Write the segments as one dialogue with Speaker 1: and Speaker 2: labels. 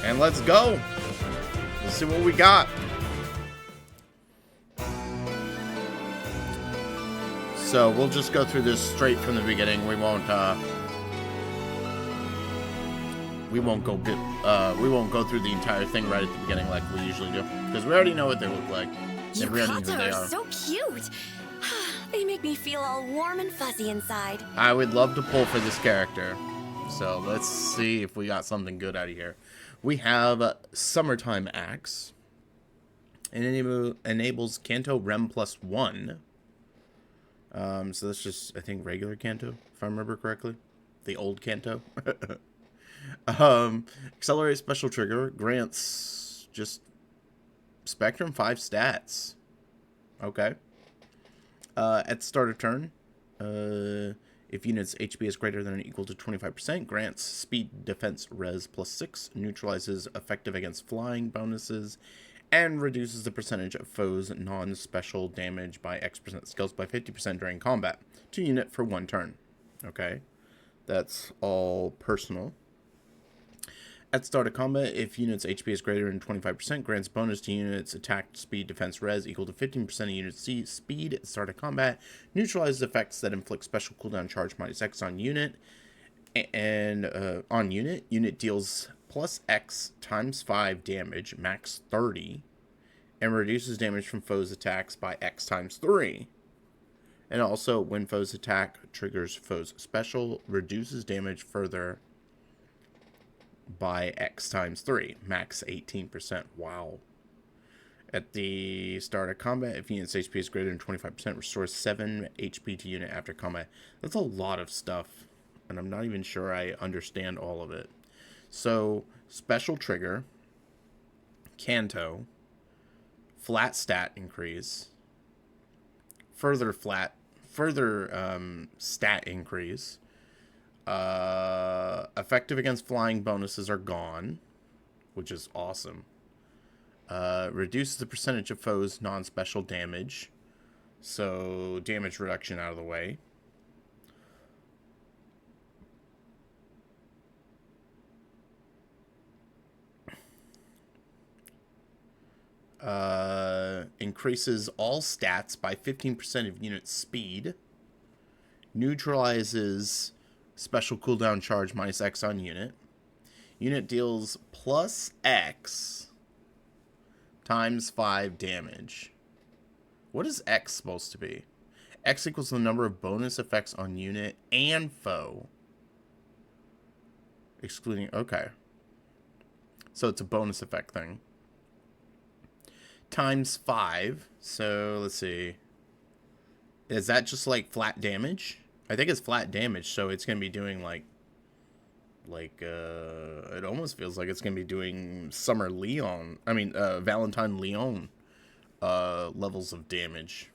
Speaker 1: And let's go. Let's see what we got. So we'll just go through this straight from the beginning. We won't go through the entire thing right at the beginning like we usually do, because we already know what they look like. And we already know who they
Speaker 2: are so cute. They make me feel all warm and fuzzy inside.
Speaker 1: I would love to pull for this character. So let's see if we got something good out of here. We have Summertime Axe. It enables Kanto Rem +1. So that's just, I think, regular Kanto, if I remember correctly. The old Kanto. Accelerate special trigger. Grants just Spectrum 5 stats. Okay. At the start of turn, if unit's HP is greater than or equal to 25%, grants speed defense res +6, neutralizes effective against flying bonuses, and reduces the percentage of foes' non-special damage by X% skills by 50% during combat to unit for 1 turn. Okay, that's all personal. At the start of combat, if unit's HP is greater than 25%, grants bonus to unit's attack speed defense res equal to 15% of unit's speed at the start of combat, neutralizes effects that inflict special cooldown charge -X on unit, and on unit deals +X × 5 damage, max 30, and reduces damage from foes' attacks by X × 3. And also, when foes attack triggers foes special, reduces damage further by X × 3, max 18%. Wow. At the start of combat, if unit's HP is greater than 25%, restores 7 HP to unit after combat. That's a lot of stuff, and I'm not even sure I understand all of it. So, special trigger, Kanto, flat stat increase, further stat increase. Effective against flying bonuses are gone, which is awesome. Reduces the percentage of foes' non-special damage, so damage reduction out of the way. Increases all stats by 15% of unit speed. Neutralizes special cooldown charge -X on unit. Unit deals +X × 5 damage. What is X supposed to be? X equals the number of bonus effects on unit and foe. Excluding... Okay. So it's a bonus effect thing. ×5. So, let's see. Is that just like flat damage? I think it's flat damage, so it's going to be doing like it almost feels like it's going to be doing Valentine Leon levels of damage,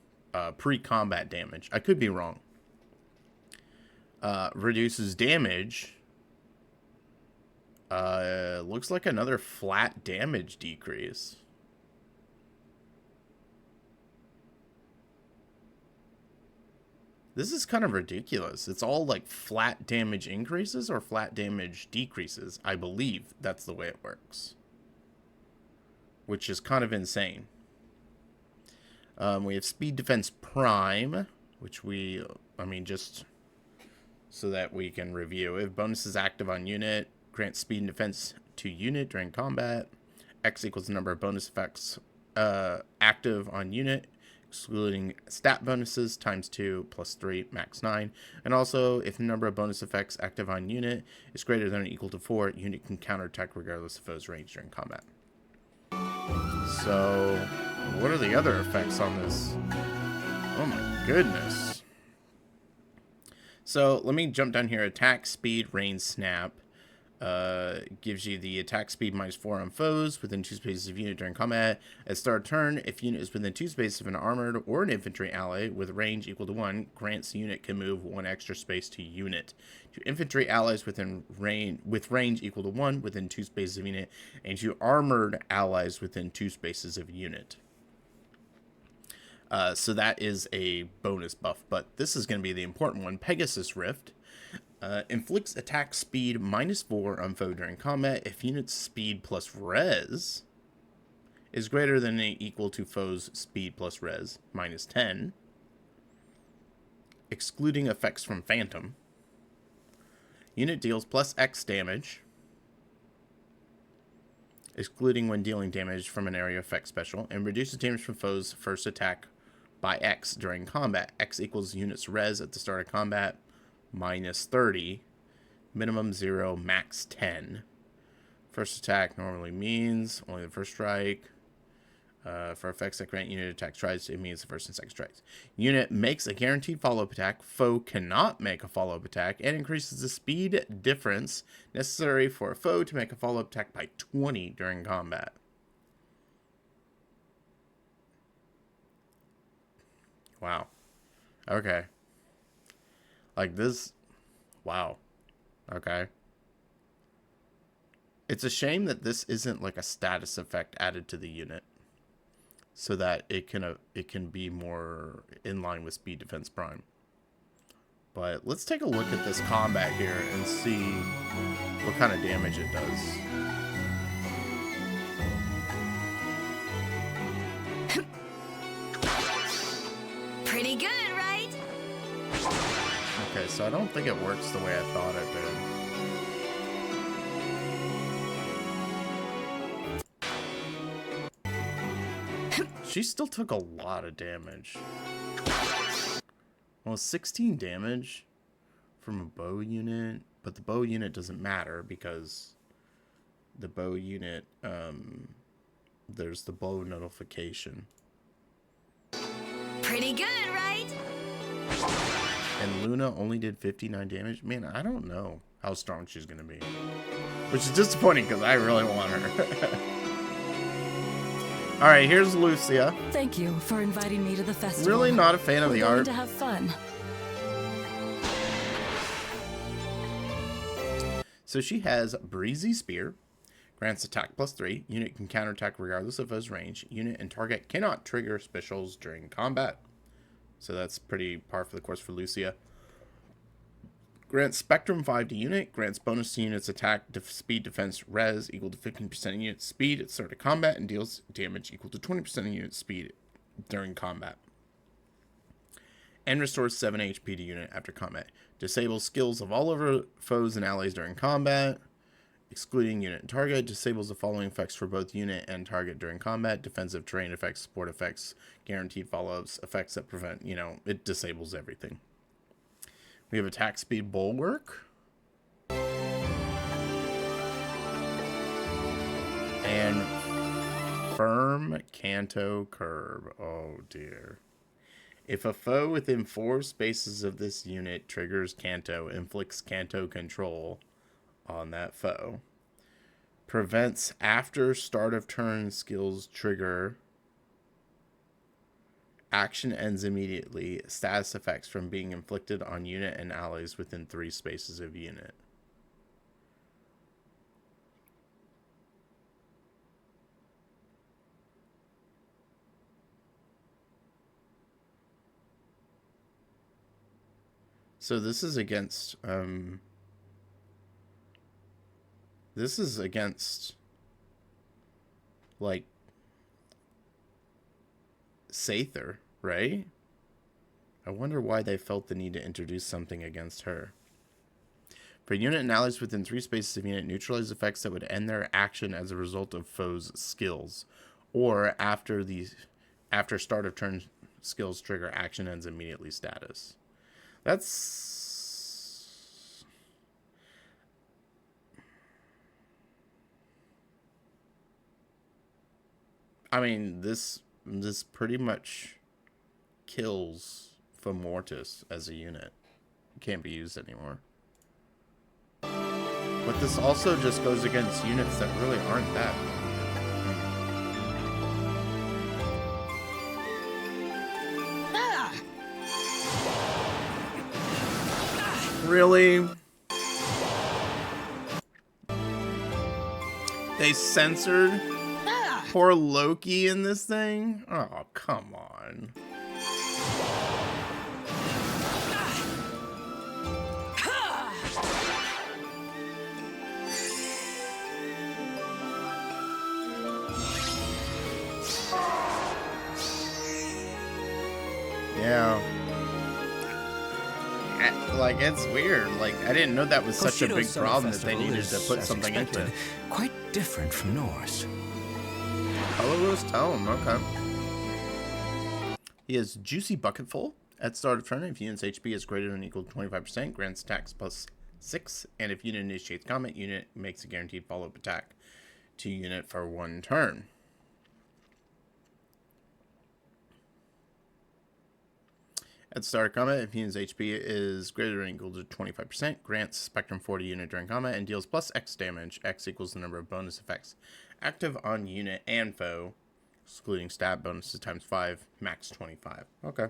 Speaker 1: pre-combat damage. I could be wrong. Reduces damage. Looks like another flat damage decrease. This is kind of ridiculous. It's all like flat damage increases or flat damage decreases. I believe that's the way it works. Which is kind of insane. We have Speed Defense Prime, which just so that we can review. If bonus is active on unit, grant speed and defense to unit during combat. X equals the number of bonus effects active on unit, excluding stat bonuses, ×2 + 3, max 9. And also, if the number of bonus effects active on unit is greater than or equal to 4, unit can counterattack regardless of foe's range during combat. So, what are the other effects on this? Oh my goodness. So, let me jump down here. Attack, speed, range, snap. Gives you the attack speed -4 on foes within 2 spaces of unit during combat. At start of turn, if unit is within 2 spaces of an armored or an infantry ally with range equal to 1, grants unit can move 1 extra space to unit. To infantry allies with range equal to 1 within 2 spaces of unit, and to armored allies within 2 spaces of unit. So that is a bonus buff, but this is going to be the important one. Pegasus Rift. Inflicts attack speed -4 on foe during combat if unit's speed plus res is greater than or equal to foe's speed plus res -10, excluding effects from Phantom. Unit deals +X damage, excluding when dealing damage from an area effect special, and reduces damage from foe's first attack by X during combat. X equals unit's res at the start of combat, -30, minimum 0, max 10. First attack normally means only the first strike. For effects that grant unit attack strikes, it means the first and second strikes. Unit makes a guaranteed follow-up attack. Foe cannot make a follow-up attack, and increases the speed difference necessary for a foe to make a follow-up attack by 20 during combat. Wow. Okay. Like this. Wow. Okay. It's a shame that this isn't like a status effect added to the unit, so that it can be more in line with Speed Defense Prime. But let's take a look at this combat here and see what kind of damage it does.
Speaker 2: Pretty good, right?
Speaker 1: Okay, so I don't think it works the way I thought it did. She still took a lot of damage. Well, 16 damage from a bow unit, but the bow unit doesn't matter because the bow unit, there's the bow notification.
Speaker 2: Pretty good, right?
Speaker 1: And Luna only did 59 damage. Man, I don't know how strong she's going to be. Which is disappointing because I really want her. Alright, here's Lucia.
Speaker 3: Thank you for inviting me to the festival.
Speaker 1: Really not a fan of the art.
Speaker 3: To have fun.
Speaker 1: So she has Breezy Spear. Grants attack +3. Unit can counterattack regardless of foe's range. Unit and target cannot trigger specials during combat. So that's pretty par for the course for Lucia. Grants Spectrum 5 to unit. Grants bonus to unit's attack speed defense res equal to 15% of unit speed at start of combat, and deals damage equal to 20% of unit speed during combat. And restores 7 HP to unit after combat. Disables skills of all other foes and allies during combat, excluding unit and target. Disables the following effects for both unit and target during combat: defensive, terrain effects, support effects, guaranteed follow-ups, effects that prevent, it disables everything. We have attack speed bulwark. And firm Canto curb. Oh dear. If a foe within 4 spaces of this unit triggers Canto, inflicts Canto control on that foe. Prevents after start of turn skills trigger. Action ends immediately. Status effects from being inflicted on unit and allies within 3 spaces of unit. So this is against like Sather, right? I wonder why they felt the need to introduce something against her. For unit and allies within 3 spaces of unit, neutralize effects that would end their action as a result of foe's skills, or after start of turn skills trigger action ends immediately status. That's... I mean, this pretty much kills Femortis as a unit. It can't be used anymore. But this also just goes against units that really aren't that. Really? They censored poor Loki in this thing? Oh, come on. Yeah. Like, it's weird. Like, I didn't know that was such a big problem that they needed to put something into it.
Speaker 4: Quite different from Norse.
Speaker 1: Colorless tome, okay. He has Juicy Bucketful. At start of turn, if unit's HP is greater than or equal to 25%, grants attacks plus 6. And if unit initiates combat, unit makes a guaranteed follow-up attack to unit for 1 turn. At start of combat, if unit's HP is greater than or equal to 25%, grants Spectrum 4 to unit during combat and deals plus X damage. X equals the number of bonus effects active on unit and foe, excluding stat bonuses times 5, max 25. Okay.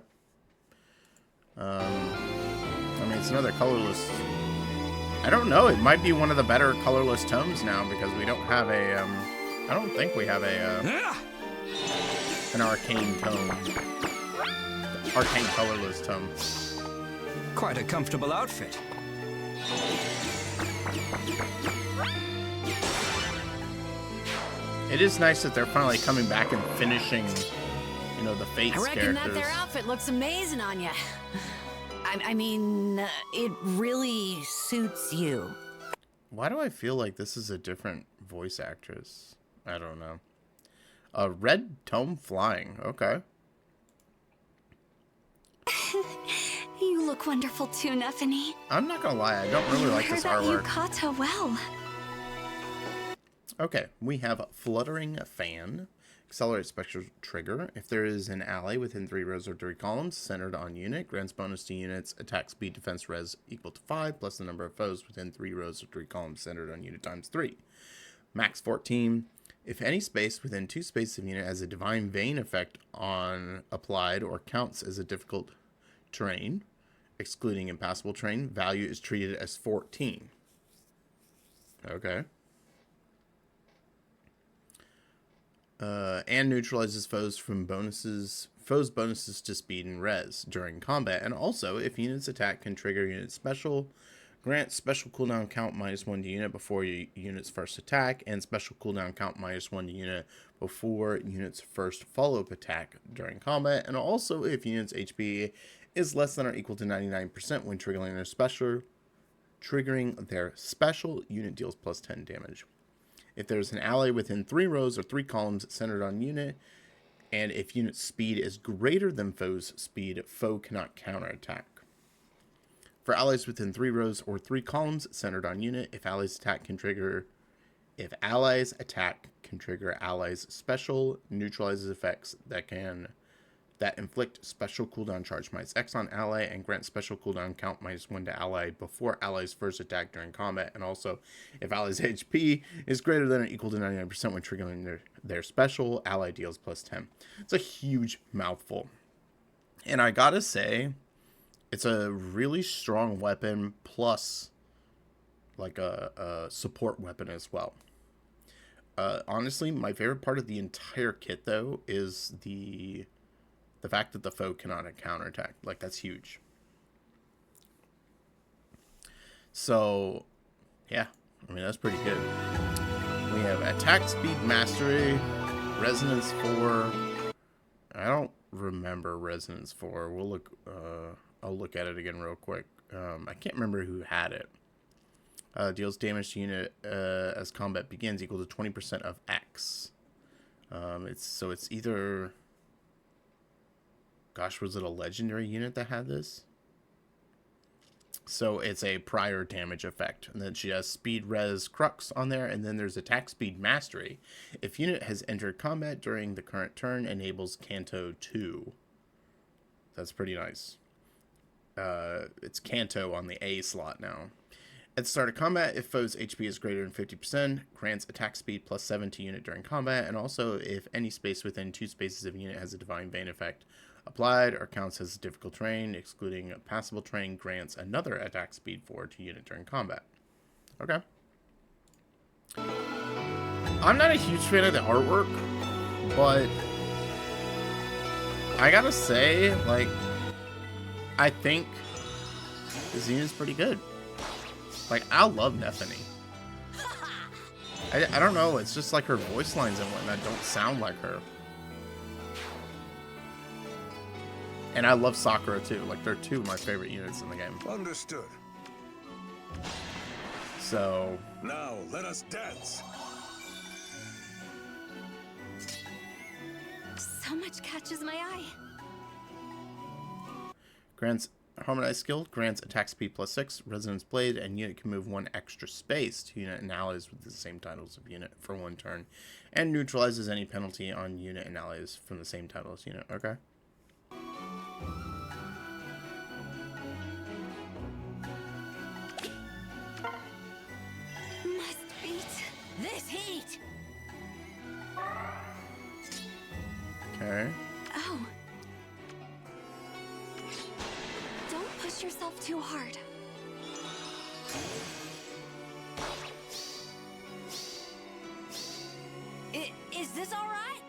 Speaker 1: I mean, it's another colorless. I don't know. It might be one of the better colorless tomes now because we don't have a. I don't think we have a an arcane tome. Arcane colorless tome.
Speaker 4: Quite a comfortable outfit.
Speaker 1: It is nice that they're finally coming back and finishing, you know, the FeH's
Speaker 2: I reckon
Speaker 1: characters.
Speaker 2: that their outfit looks amazing on you. I mean, it really suits you.
Speaker 1: Why do I feel like this is a different voice actress? I don't know. Red Tome Flying. Okay.
Speaker 5: You look wonderful too, Neffany.
Speaker 1: I'm not gonna lie, I don't really like this artwork.
Speaker 5: Yukata well.
Speaker 1: Okay, we have Fluttering Fan. Accelerate Spectral Trigger. If there is an ally within 3 rows or 3 columns centered on unit, grants bonus to units attack speed defense res equal to 5 plus the number of foes within 3 rows or 3 columns centered on unit times 3. Max 14. If any space within 2 spaces of unit has a Divine Vein effect on applied or counts as a difficult terrain, excluding impassable terrain, value is treated as 14. Okay. And neutralizes foes bonuses to speed and res during combat. And also, if unit's attack can trigger unit special, grant special cooldown count -1 to unit before unit's first attack, and special cooldown count -1 to unit before unit's first follow-up attack during combat. And also, if unit's HP is less than or equal to 99% when triggering their special, unit deals plus 10 damage. If there's an ally within 3 rows or 3 columns centered on unit, and if unit speed is greater than foe's speed, foe cannot counterattack. For allies within 3 rows or 3 columns centered on unit, if allies attack can trigger allies special, neutralizes effects that inflict special cooldown charge -X on ally and grant special cooldown count -1 to ally before ally's first attack during combat. And also, if ally's HP is greater than or equal to 99% when triggering their special, ally deals plus 10. It's a huge mouthful. And I gotta say, it's a really strong weapon plus like a support weapon as well. Honestly, my favorite part of the entire kit though is the fact that the foe cannot counterattack. Like, that's huge. So, yeah. I mean, that's pretty good. We have Attack Speed Mastery, Resonance 4. I don't remember Resonance 4. We'll look, I'll look at it again real quick. I can't remember who had it. Deals damage to unit as combat begins equal to 20% of X. It's either... Gosh, was it a legendary unit that had this? So it's a prior damage effect. And then she has Speed Res Crux on there. And then there's Attack Speed Mastery. If unit has entered combat during the current turn, enables Canto 2. That's pretty nice. It's Canto on the A slot now. At the start of combat, if foe's HP is greater than 50%, grants attack speed +7 to unit during combat. And also, if any space within 2 spaces of unit has a Divine Vein effect applied or counts as a difficult terrain, excluding a passable terrain, grants another attack speed 4 to unit during combat. Okay. I'm not a huge fan of the artwork, but I gotta say, like, I think this unit's pretty good. Like, I love Neffany. I don't know, it's just like her voice lines and whatnot don't sound like her. And I love Sakura too. Like, they're two of my favorite units in the game.
Speaker 6: Understood.
Speaker 1: So,
Speaker 6: Now let us dance.
Speaker 5: So much catches my eye.
Speaker 1: grants Harmonized skill grants attack speed +6, Resonance Blade, and unit can move 1 extra space to unit and allies with the same titles of unit for 1 turn, and neutralizes any penalty on unit and allies from the same title as unit. Okay.
Speaker 5: Must beat
Speaker 2: This heat!
Speaker 1: Okay.
Speaker 5: Oh. Don't push yourself too hard.
Speaker 2: Is this alright?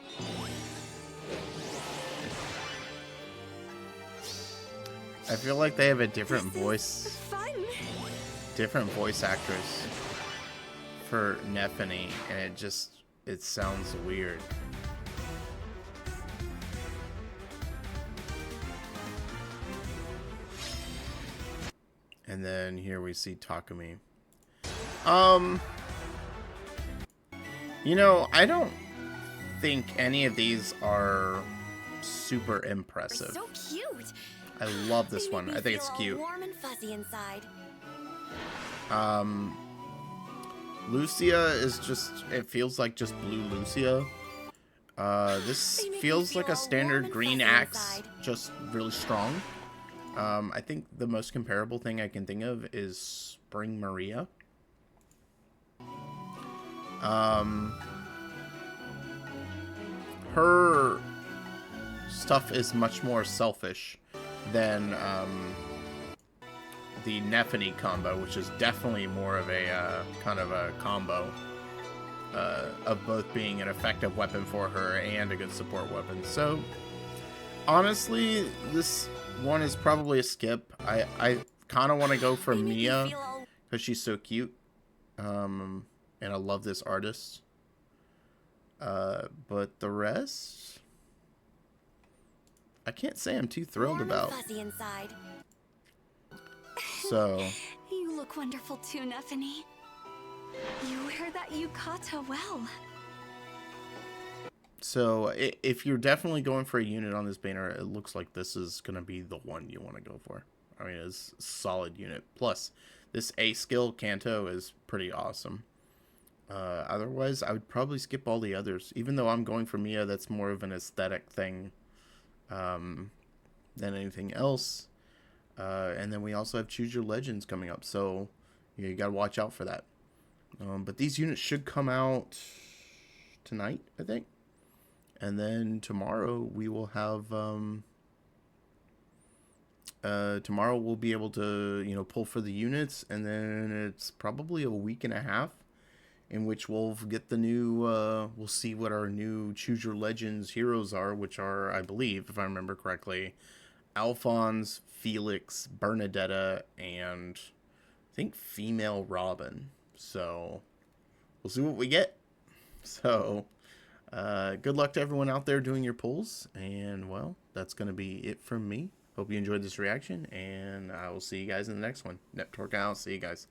Speaker 1: I feel like they have a different voice,
Speaker 5: Fun.
Speaker 1: different voice actress for Nephany, and it sounds weird. And then here we see Takumi. You know, I don't think any of these are super impressive.
Speaker 5: So cute.
Speaker 1: I love this
Speaker 5: They
Speaker 1: one.
Speaker 5: make me
Speaker 1: I think it's
Speaker 5: feel all
Speaker 1: cute.
Speaker 5: warm and fuzzy inside.
Speaker 1: Lucia is just, it feels like just blue Lucia. This
Speaker 5: They make me
Speaker 1: feels like
Speaker 5: feel
Speaker 1: a
Speaker 5: all
Speaker 1: standard
Speaker 5: warm and
Speaker 1: green
Speaker 5: fuzzy
Speaker 1: axe,
Speaker 5: inside.
Speaker 1: just really strong. I think the most comparable thing I can think of is Spring Maria. Her stuff is much more selfish than the Nephany combo, which is definitely more of a kind of a combo of both being an effective weapon for her and a good support weapon. So honestly, this one is probably a skip. I kind of want to go for
Speaker 5: They make me
Speaker 1: Mia
Speaker 5: feel all
Speaker 1: because she's so cute, and I love this artist. But the rest, I can't say I'm too thrilled
Speaker 5: warm
Speaker 1: about.
Speaker 5: and fuzzy inside.
Speaker 1: So,
Speaker 5: You look wonderful too, Nephany. You wear that yukata well.
Speaker 1: so if you're definitely going for a unit on this banner, it looks like this is gonna be the one you want to go for. I mean, it's a solid unit. Plus, this A skill Kanto is pretty awesome. Otherwise, I would probably skip all the others. Even though I'm going for Mia, that's more of an aesthetic thing than anything else. And then we also have Choose Your Legends coming up, so you gotta watch out for that. But these units should come out tonight, I think. And then tomorrow we will have... tomorrow we'll be able to, pull for the units, and then it's probably a week and a half in which we'll get the new, we'll see what our new Choose Your Legends heroes are, which are, I believe, if I remember correctly, Alphonse, Felix, Bernadetta, and I think female Robin. So, we'll see what we get. So, good luck to everyone out there doing your pulls, and, well, that's going to be it from me. Hope you enjoyed this reaction, and I will see you guys in the next one. Network out. See you guys.